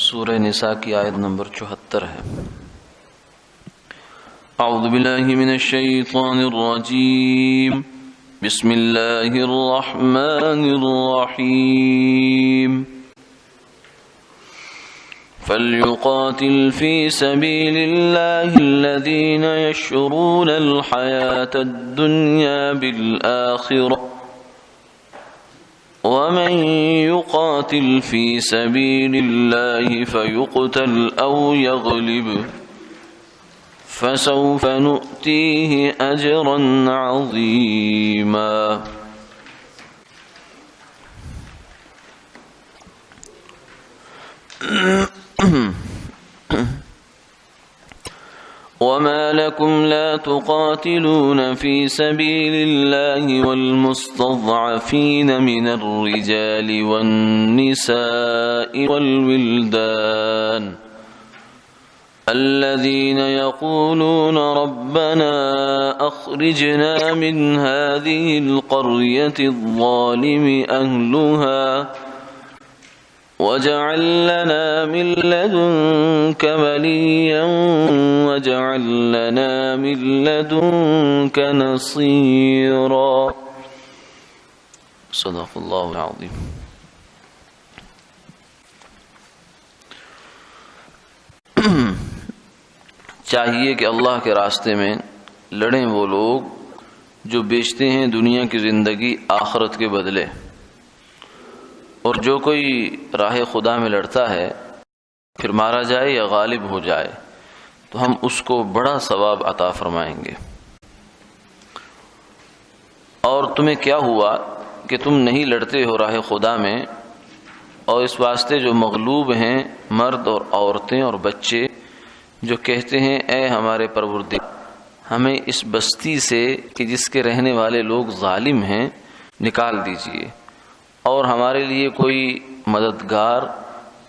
سورہ نساء کی آیت نمبر 74 ہے۔ اعوذ باللہ من الشیطان الرجیم، بسم اللہ الرحمن الرحیم۔ فَلْيُقَاتِلْ فِي سَبِيلِ اللَّهِ الَّذِينَ يَشْرُونَ الْحَيَاةَ الدُّنْيَا بِالْآخِرَةِ وَمَنْ يُقَاتِلْ فِي سَبِيلِ اللَّهِ فَيُقْتَلْ أَوْ يَغْلِبْ فَسَوْفَ نُؤْتِيهِ أَجْرًا عَظِيمًا۔ وَمَا لَكُمْ لَا تُقَاتِلُونَ فِي سَبِيلِ اللَّهِ وَالْمُسْتَضْعَفِينَ مِنَ الرِّجَالِ وَالنِّسَاءِ وَالْوِلْدَانِ الَّذِينَ يَقُولُونَ رَبَّنَا أَخْرِجْنَا مِنْ هَذِهِ الْقَرْيَةِ الظَّالِمِ أَهْلُهَا وَاجْعَل لَّنَا مِن لَّدُنكَ وَلِيًّا وَاجْعَل لَّنَا مِن لَّدُنكَ نَصِيرًا۔ صدق اللہ العظیم۔ چاہیے کہ اللہ کے راستے میں لڑیں وہ لوگ جو بیچتے ہیں دنیا کی زندگی آخرت کے بدلے، اور جو کوئی راہ خدا میں لڑتا ہے پھر مارا جائے یا غالب ہو جائے تو ہم اس کو بڑا ثواب عطا فرمائیں گے۔ اور تمہیں کیا ہوا کہ تم نہیں لڑتے ہو راہ خدا میں، اور اس واسطے جو مغلوب ہیں مرد اور عورتیں اور بچے، جو کہتے ہیں اے ہمارے پروردگار ہمیں اس بستی سے کہ جس کے رہنے والے لوگ ظالم ہیں نکال دیجئے، اور ہمارے لیے کوئی مددگار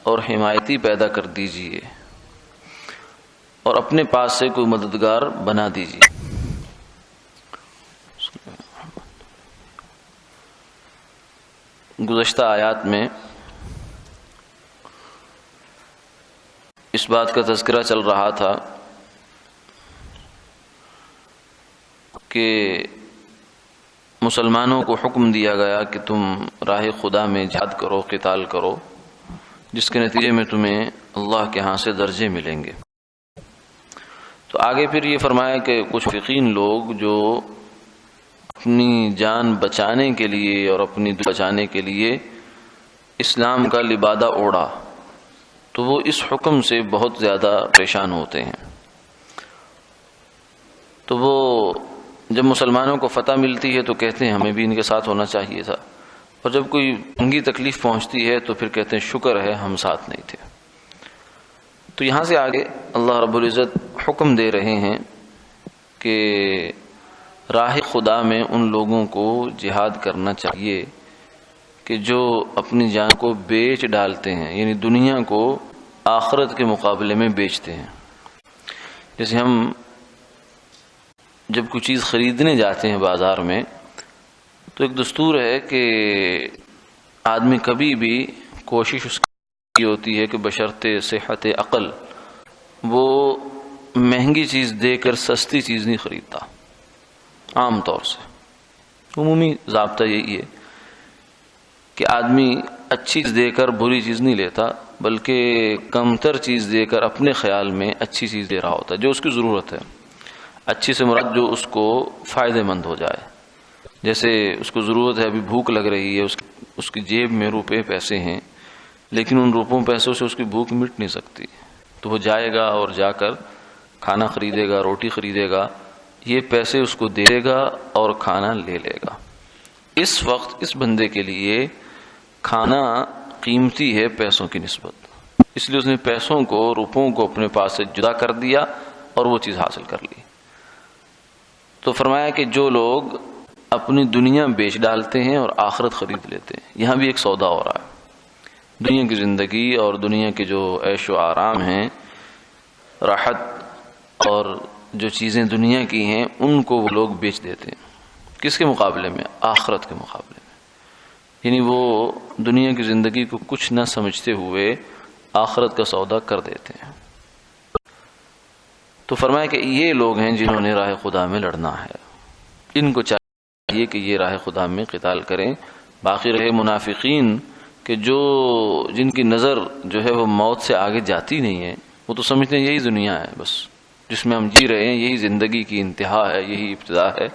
اور حمایتی پیدا کر دیجئے، اور اپنے پاس سے کوئی مددگار بنا دیجئے۔ گزشتہ آیات میں اس بات کا تذکرہ چل رہا تھا کہ مسلمانوں کو حکم دیا گیا کہ تم راہ خدا میں جہاد کرو، قتال کرو، جس کے نتیجے میں تمہیں اللہ کے ہاں سے درجے ملیں گے۔ تو آگے پھر یہ فرمایا کہ کچھ فقین لوگ جو اپنی جان بچانے کے لیے اور اپنی دل بچانے کے لیے اسلام کا لبادہ اوڑھا تو وہ اس حکم سے بہت زیادہ پریشان ہوتے ہیں۔ تو وہ جب مسلمانوں کو فتح ملتی ہے تو کہتے ہیں ہمیں بھی ان کے ساتھ ہونا چاہیے تھا، اور جب کوئی تنگی تکلیف پہنچتی ہے تو پھر کہتے ہیں شکر ہے ہم ساتھ نہیں تھے۔ تو یہاں سے آگے اللہ رب العزت حکم دے رہے ہیں کہ راہ خدا میں ان لوگوں کو جہاد کرنا چاہیے کہ جو اپنی جان کو بیچ ڈالتے ہیں، یعنی دنیا کو آخرت کے مقابلے میں بیچتے ہیں۔ جیسے ہم جب کوئی چیز خریدنے جاتے ہیں بازار میں تو ایک دستور ہے کہ آدمی کبھی بھی کوشش اس کی ہوتی ہے کہ بشرط صحت عقل وہ مہنگی چیز دے کر سستی چیز نہیں خریدتا۔ عام طور سے عمومی ضابطہ یہی ہے کہ آدمی اچھی چیز دے کر بری چیز نہیں لیتا، بلکہ کمتر چیز دے کر اپنے خیال میں اچھی چیز دے رہا ہوتا ہے جو اس کی ضرورت ہے۔ اچھی سے مراد جو اس کو فائدہ مند ہو جائے، جیسے اس کو ضرورت ہے، ابھی بھوک لگ رہی ہے، اس کی جیب میں روپے پیسے ہیں، لیکن ان روپوں پیسوں سے اس کی بھوک مٹ نہیں سکتی، تو وہ جائے گا اور جا کر کھانا خریدے گا، روٹی خریدے گا، یہ پیسے اس کو دے گا اور کھانا لے لے گا۔ اس وقت اس بندے کے لیے کھانا قیمتی ہے پیسوں کی نسبت، اس لیے اس نے پیسوں کو، روپوں کو اپنے پاس سے جدا کر دیا اور وہ چیز حاصل کر لی۔ تو فرمایا کہ جو لوگ اپنی دنیا بیچ ڈالتے ہیں اور آخرت خرید لیتے ہیں، یہاں بھی ایک سودا ہو رہا ہے۔ دنیا کی زندگی اور دنیا کے جو عیش و آرام ہیں، راحت اور جو چیزیں دنیا کی ہیں، ان کو وہ لوگ بیچ دیتے ہیں۔ کس کے مقابلے میں؟ آخرت کے مقابلے میں۔ یعنی وہ دنیا کی زندگی کو کچھ نہ سمجھتے ہوئے آخرت کا سودا کر دیتے ہیں۔ تو فرمایا کہ یہ لوگ ہیں جنہوں نے راہ خدا میں لڑنا ہے، ان کو چاہیے کہ یہ راہ خدا میں قتال کریں۔ باقی رہے منافقین کہ جن کی نظر جو ہے وہ موت سے آگے جاتی نہیں ہے، وہ تو سمجھتے ہیں یہی دنیا ہے، بس جس میں ہم جی رہے ہیں یہی زندگی کی انتہا ہے، یہی ابتدا ہے،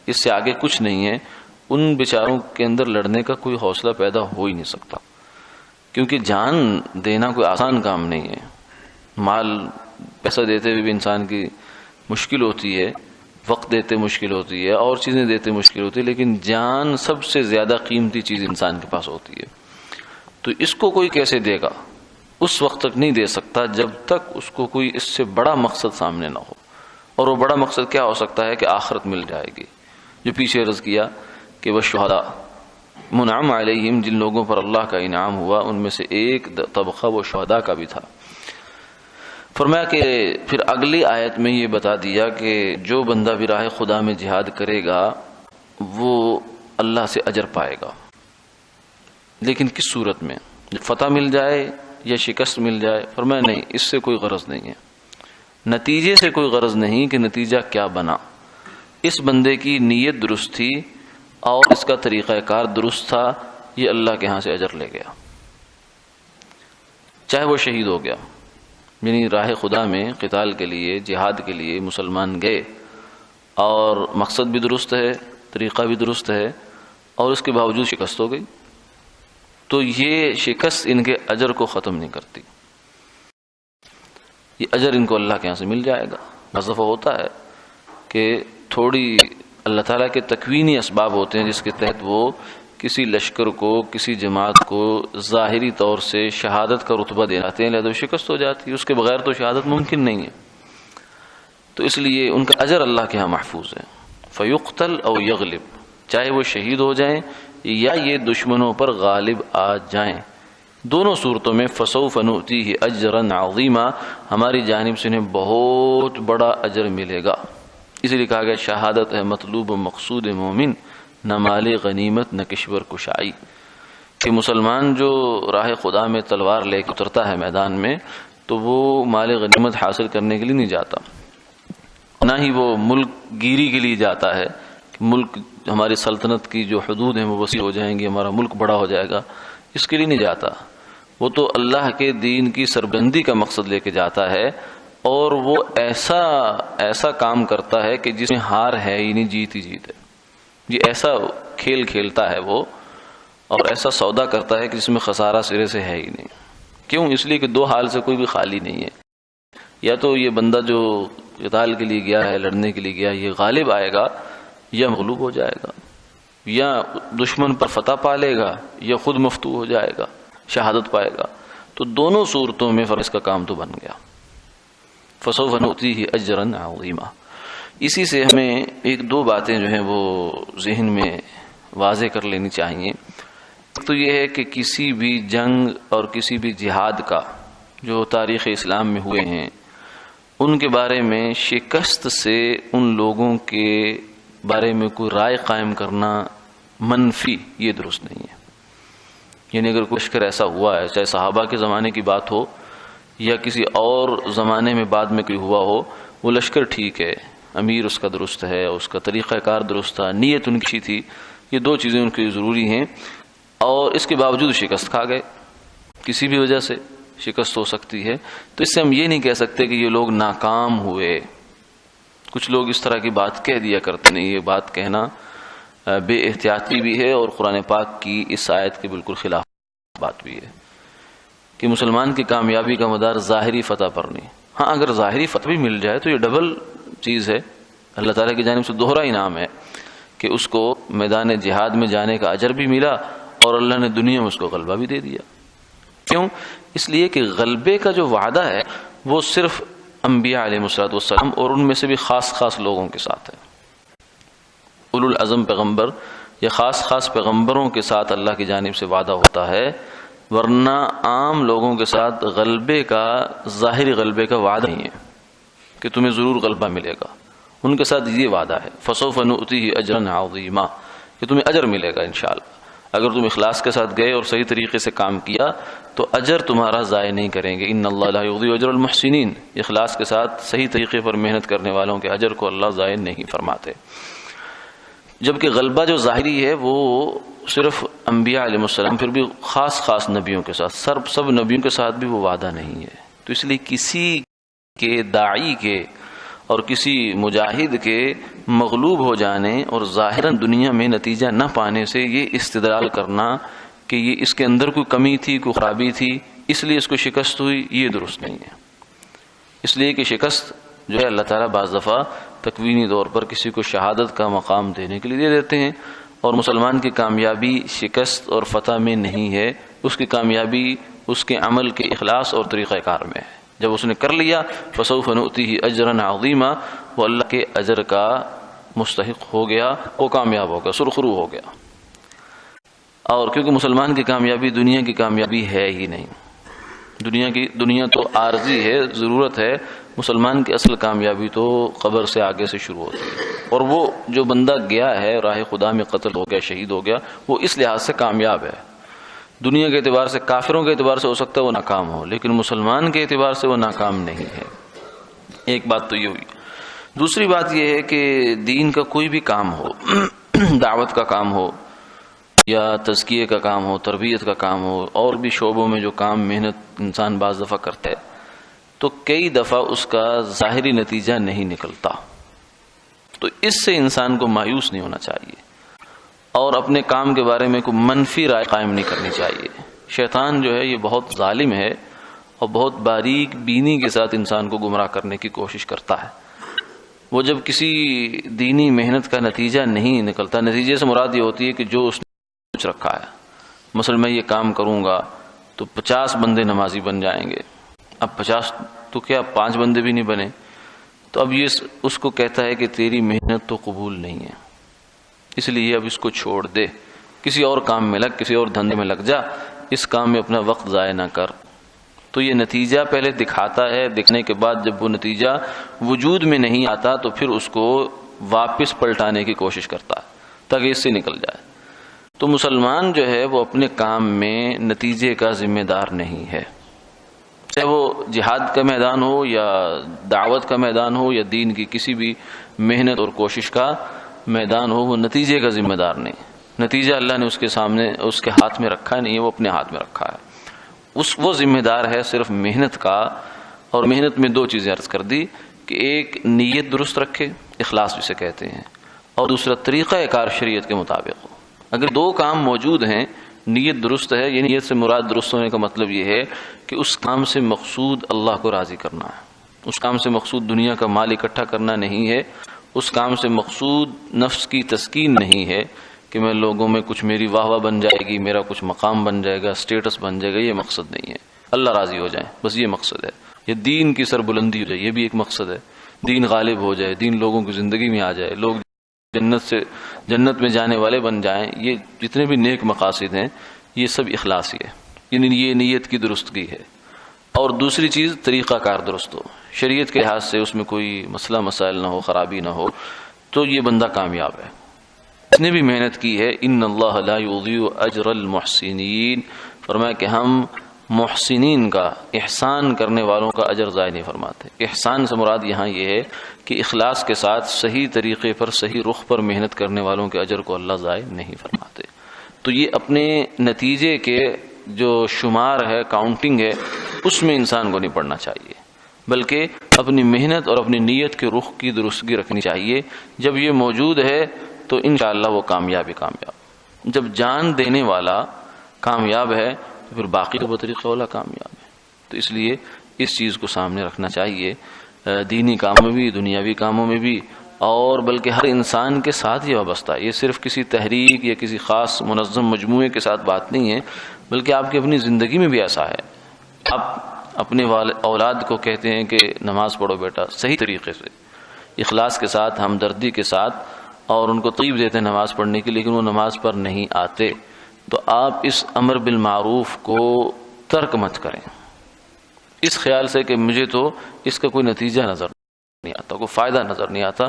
اس سے آگے کچھ نہیں ہے۔ ان بیچاروں کے اندر لڑنے کا کوئی حوصلہ پیدا ہو ہی نہیں سکتا، کیونکہ جان دینا کوئی آسان کام نہیں ہے۔ مال پیسہ دیتے ہوئے بھی انسان کی مشکل ہوتی ہے، وقت دیتے مشکل ہوتی ہے، اور چیزیں دیتے مشکل ہوتی ہے، لیکن جان سب سے زیادہ قیمتی چیز انسان کے پاس ہوتی ہے۔ تو اس کو کوئی کیسے دے گا؟ اس وقت تک نہیں دے سکتا جب تک اس کو کوئی اس سے بڑا مقصد سامنے نہ ہو۔ اور وہ بڑا مقصد کیا ہو سکتا ہے کہ آخرت مل جائے گی، جو پیچھے عرض کیا کہ وہ شہداء منعم علیہم، جن لوگوں پر اللہ کا انعام ہوا ان میں سے ایک طبقہ وہ شہداء کا بھی تھا۔ فرمایا کہ پھر اگلی آیت میں یہ بتا دیا کہ جو بندہ بھی راہ خدا میں جہاد کرے گا وہ اللہ سے اجر پائے گا، لیکن کس صورت میں؟ فتح مل جائے یا شکست مل جائے؟ فرمایا نہیں، اس سے کوئی غرض نہیں ہے، نتیجے سے کوئی غرض نہیں کہ نتیجہ کیا بنا۔ اس بندے کی نیت درست تھی اور اس کا طریقہ کار درست تھا، یہ اللہ کے ہاں سے اجر لے گیا، چاہے وہ شہید ہو گیا۔ یعنی راہ خدا میں قتال کے لیے، جہاد کے لیے مسلمان گئے اور مقصد بھی درست ہے، طریقہ بھی درست ہے، اور اس کے باوجود شکست ہو گئی، تو یہ شکست ان کے اجر کو ختم نہیں کرتی، یہ اجر ان کو اللہ کے یہاں سے مل جائے گا۔ بعض دفعہ ہوتا ہے کہ تھوڑی اللہ تعالیٰ کے تکوینی اسباب ہوتے ہیں جس کے تحت وہ کسی لشکر کو، کسی جماعت کو ظاہری طور سے شہادت کا رتبہ دے جاتے ہیں، لہذا شکست ہو جاتی ہے، اس کے بغیر تو شہادت ممکن نہیں ہے۔ تو اس لیے ان کا اجر اللہ کے ہاں محفوظ ہے۔ فیقتل او یغلب، چاہے وہ شہید ہو جائیں یا یہ دشمنوں پر غالب آ جائیں، دونوں صورتوں میں فسوف نؤتیہ اجرا عظیما، ہماری جانب سے انہیں بہت بڑا اجر ملے گا۔ اسی لیے کہا گیا شہادت ہے مطلوب و مقصود مومن، نہ مال غنیمت نہ کشور کشائی، کہ مسلمان جو راہ خدا میں تلوار لے کے اترتا ہے میدان میں تو وہ مال غنیمت حاصل کرنے کے لیے نہیں جاتا، نہ ہی وہ ملک گیری کے لیے جاتا ہے کہ ملک ہماری سلطنت کی جو حدود ہیں وہ وسیع ہو جائیں گی، ہمارا ملک بڑا ہو جائے گا، اس کے لیے نہیں جاتا۔ وہ تو اللہ کے دین کی سربلندی کا مقصد لے کے جاتا ہے، اور وہ ایسا کام کرتا ہے کہ جس میں ہار ہے ہی نہیں، جیت ہی جیت ہے۔ یہ ایسا کھیل کھیلتا ہے وہ، اور ایسا سودا کرتا ہے کہ جس میں خسارہ سرے سے ہے ہی نہیں۔ کیوں؟ اس لیے کہ دو حال سے کوئی بھی خالی نہیں ہے، یا تو یہ بندہ جو قتال کے لیے گیا ہے، لڑنے کے لیے گیا، یہ غالب آئے گا یا مغلوب ہو جائے گا، یا دشمن پر فتح پا لے گا یا خود مفتوح ہو جائے گا، شہادت پائے گا۔ تو دونوں صورتوں میں فرض کا کام تو بن گیا۔ فسوف نؤتیہ اجرا عظیما۔ اسی سے ہمیں ایک دو باتیں جو ہیں وہ ذہن میں واضح کر لینی چاہیے۔ تو یہ ہے کہ کسی بھی جنگ اور کسی بھی جہاد کا جو تاریخ اسلام میں ہوئے ہیں ان کے بارے میں شکست سے ان لوگوں کے بارے میں کوئی رائے قائم کرنا منفی، یہ درست نہیں ہے۔ یعنی اگر کوئی لشکر ایسا ہوا ہے، چاہے صحابہ کے زمانے کی بات ہو یا کسی اور زمانے میں بعد میں کوئی ہوا ہو، وہ لشکر ٹھیک ہے، امیر اس کا درست ہے، اس کا طریقہ کار درست تھا، نیت ان کی تھی، یہ دو چیزیں ان کی ضروری ہیں، اور اس کے باوجود شکست کھا گئے، کسی بھی وجہ سے شکست ہو سکتی ہے۔ تو اس سے ہم یہ نہیں کہہ سکتے کہ یہ لوگ ناکام ہوئے۔ کچھ لوگ اس طرح کی بات کہہ دیا کرتے نہیں، یہ بات کہنا بے احتیاطی بھی ہے اور قرآن پاک کی اس آیت کے بالکل خلاف بات بھی ہے کہ مسلمان کی کامیابی کا مدار ظاہری فتح پر نہیں۔ ہاں اگر ظاہری فتح بھی مل جائے تو یہ ڈبل چیز ہے، اللہ تعالیٰ کی جانب سے دوہرا انعام ہے کہ اس کو میدان جہاد میں جانے کا اجر بھی ملا اور اللہ نے دنیا میں اس کو غلبہ بھی دے دیا۔ کیوں؟ اس لیے کہ غلبے کا جو وعدہ ہے وہ صرف انبیاء علیہ السلام اور ان میں سے بھی خاص لوگوں کے ساتھ ہے۔ اولو العزم پیغمبر یا خاص پیغمبروں کے ساتھ اللہ کی جانب سے وعدہ ہوتا ہے، ورنہ عام لوگوں کے ساتھ غلبے کا، ظاہری غلبے کا وعدہ نہیں ہے کہ تمہیں ضرور غلبہ ملے گا۔ ان کے ساتھ یہ وعدہ ہے فسوف نؤتیہ اجرا عظیما، کہ تمہیں اجر ملے گا انشاءاللہ۔ اگر تم اخلاص کے ساتھ گئے اور صحیح طریقے سے کام کیا تو اجر تمہارا ضائع نہیں کریں گے. ان اللہ لا یضیع اجر المحسنین. اخلاص کے ساتھ صحیح طریقے پر محنت کرنے والوں کے اجر کو اللہ ضائع نہیں فرماتے. جبکہ غلبہ جو ظاہری ہے وہ صرف انبیاء علیہ السلام، پھر بھی خاص نبیوں کے ساتھ، سب نبیوں کے ساتھ بھی وہ وعدہ نہیں ہے. تو اس لیے کسی کے داعی کے اور کسی مجاہد کے مغلوب ہو جانے اور ظاہراً دنیا میں نتیجہ نہ پانے سے یہ استدلال کرنا کہ یہ اس کے اندر کوئی کمی تھی، کوئی خرابی تھی، اس لیے اس کو شکست ہوئی، یہ درست نہیں ہے. اس لیے کہ شکست جو ہے اللہ تعالیٰ بعض دفعہ تکوینی طور پر کسی کو شہادت کا مقام دینے کے لیے دے دیتے ہیں، اور مسلمان کی کامیابی شکست اور فتح میں نہیں ہے، اس کی کامیابی اس کے عمل کے اخلاص اور طریقہ کار میں ہے. جب اس نے کر لیا فسوف نؤتیہ اجرا عظیما، وہ اللہ کے اجر کا مستحق ہو گیا، وہ کامیاب ہو گیا، سرخرو ہو گیا. اور کیونکہ مسلمان کی کامیابی دنیا کی کامیابی ہے ہی نہیں، دنیا تو عارضی ہے، ضرورت ہے. مسلمان کی اصل کامیابی تو قبر سے آگے سے شروع ہوتی ہے. اور وہ جو بندہ گیا ہے راہ خدا میں قتل ہو گیا، شہید ہو گیا، وہ اس لحاظ سے کامیاب ہے. دنیا کے اعتبار سے، کافروں کے اعتبار سے ہو سکتا ہے وہ ناکام ہو، لیکن مسلمان کے اعتبار سے وہ ناکام نہیں ہے. ایک بات تو یہ ہوئی. دوسری بات یہ ہے کہ دین کا کوئی بھی کام ہو، دعوت کا کام ہو یا تزکیے کا کام ہو، تربیت کا کام ہو، اور بھی شعبوں میں جو کام محنت انسان بعض دفعہ کرتا ہے، تو کئی دفعہ اس کا ظاہری نتیجہ نہیں نکلتا. تو اس سے انسان کو مایوس نہیں ہونا چاہیے اور اپنے کام کے بارے میں کوئی منفی رائے قائم نہیں کرنی چاہیے. شیطان جو ہے یہ بہت ظالم ہے اور بہت باریک بینی کے ساتھ انسان کو گمراہ کرنے کی کوشش کرتا ہے. وہ جب کسی دینی محنت کا نتیجہ نہیں نکلتا، نتیجے سے مراد یہ ہوتی ہے کہ جو اس نے سوچ رکھا ہے، مثلا میں یہ کام کروں گا تو 50 بندے نمازی بن جائیں گے. اب 50 تو کیا 5 بندے بھی نہیں بنے، تو اب یہ اس کو کہتا ہے کہ تیری محنت تو قبول نہیں ہے، اس لیے اب اس کو چھوڑ دے، کسی اور کام میں لگ، کسی اور دھندے میں لگ جا، اس کام میں اپنا وقت ضائع نہ کر. تو یہ نتیجہ پہلے دکھاتا ہے، دکھنے کے بعد جب وہ نتیجہ وجود میں نہیں آتا تو پھر اس کو واپس پلٹانے کی کوشش کرتا ہے تاکہ اس سے نکل جائے. تو مسلمان جو ہے وہ اپنے کام میں نتیجے کا ذمہ دار نہیں ہے، چاہے وہ جہاد کا میدان ہو یا دعوت کا میدان ہو یا دین کی کسی بھی محنت اور کوشش کا میدان ہو، وہ نتیجے کا ذمہ دار نہیں. نتیجہ اللہ نے اس کے سامنے، اس کے ہاتھ میں رکھا نہیں ہے، وہ اپنے ہاتھ میں رکھا ہے. وہ ذمہ دار ہے صرف محنت کا. اور محنت میں 2 چیزیں عرض کر دی کہ ایک نیت درست رکھے، اخلاص جسے کہتے ہیں، اور دوسرا طریقہ کار شریعت کے مطابق ہو. اگر 2 کام موجود ہیں، نیت درست ہے، یہ نیت سے مراد درست ہونے کا مطلب یہ ہے کہ اس کام سے مقصود اللہ کو راضی کرنا ہے، اس کام سے مقصود دنیا کا مال اکٹھا کرنا نہیں ہے، اس کام سے مقصود نفس کی تسکین نہیں ہے کہ میں لوگوں میں کچھ میری واہ واہ بن جائے گی، میرا کچھ مقام بن جائے گا، اسٹیٹس بن جائے گا، یہ مقصد نہیں ہے. اللہ راضی ہو جائے، بس یہ مقصد ہے. یہ دین کی سربلندی ہو جائے، یہ بھی ایک مقصد ہے. دین غالب ہو جائے، دین لوگوں کی زندگی میں آ جائے، لوگ جنت میں جانے والے بن جائیں. یہ جتنے بھی نیک مقاصد ہیں یہ سب اخلاص ہی ہے، یعنی یہ نیت کی درستگی ہے. اور دوسری چیز طریقہ کار درست ہو، شریعت کے لحاظ سے اس میں کوئی مسئلہ مسائل نہ ہو، خرابی نہ ہو، تو یہ بندہ کامیاب ہے. اس نے بھی محنت کی ہے. ان اللہ لا یضیع اجر المحسنین، فرمایا کہ ہم محسنین کا، احسان کرنے والوں کا اجر ضائع نہیں فرماتے. احسان سے مراد یہاں یہ ہے کہ اخلاص کے ساتھ صحیح طریقے پر، صحیح رخ پر محنت کرنے والوں کے اجر کو اللہ ضائع نہیں فرماتے. تو یہ اپنے نتیجے کے جو شمار ہے، کاؤنٹنگ ہے، اس میں انسان کو نہیں پڑنا چاہیے، بلکہ اپنی محنت اور اپنی نیت کے رخ کی درستگی رکھنی چاہیے. جب یہ موجود ہے تو انشاءاللہ وہ کامیاب. جب جان دینے والا کامیاب ہے تو پھر باقی کا بطریقہ والا کامیاب ہے. تو اس لیے اس چیز کو سامنے رکھنا چاہیے، دینی کاموں میں بھی، دنیاوی کاموں میں بھی، اور بلکہ ہر انسان کے ساتھ یہ وابستہ ہے. یہ صرف کسی تحریک یا کسی خاص منظم مجموعے کے ساتھ بات نہیں ہے، بلکہ آپ کی اپنی زندگی میں بھی ایسا ہے. آپ اپنے اولاد کو کہتے ہیں کہ نماز پڑھو بیٹا، صحیح طریقے سے، اخلاص کے ساتھ، ہمدردی کے ساتھ، اور ان کو ترغیب دیتے ہیں نماز پڑھنے کی، لیکن وہ نماز پر نہیں آتے. تو آپ اس امر بالمعروف کو ترک مت کریں اس خیال سے کہ مجھے تو اس کا کوئی نتیجہ نظر نہیں آتا، کوئی فائدہ نظر نہیں آتا.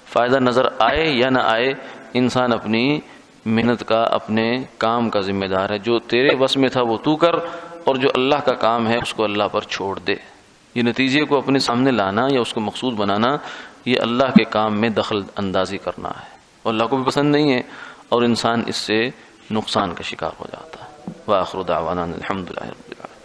فائدہ نظر آئے یا نہ آئے، انسان اپنی محنت کا، اپنے کام کا ذمہ دار ہے. جو تیرے بس میں تھا وہ تو کر، اور جو اللہ کا کام ہے اس کو اللہ پر چھوڑ دے. یہ نتیجے کو اپنے سامنے لانا یا اس کو مقصود بنانا، یہ اللہ کے کام میں دخل اندازی کرنا ہے، اور اللہ کو بھی پسند نہیں ہے، اور انسان اس سے نقصان کا شکار ہو جاتا ہے. وآخر دعوانا الحمدللہ رب العالمین.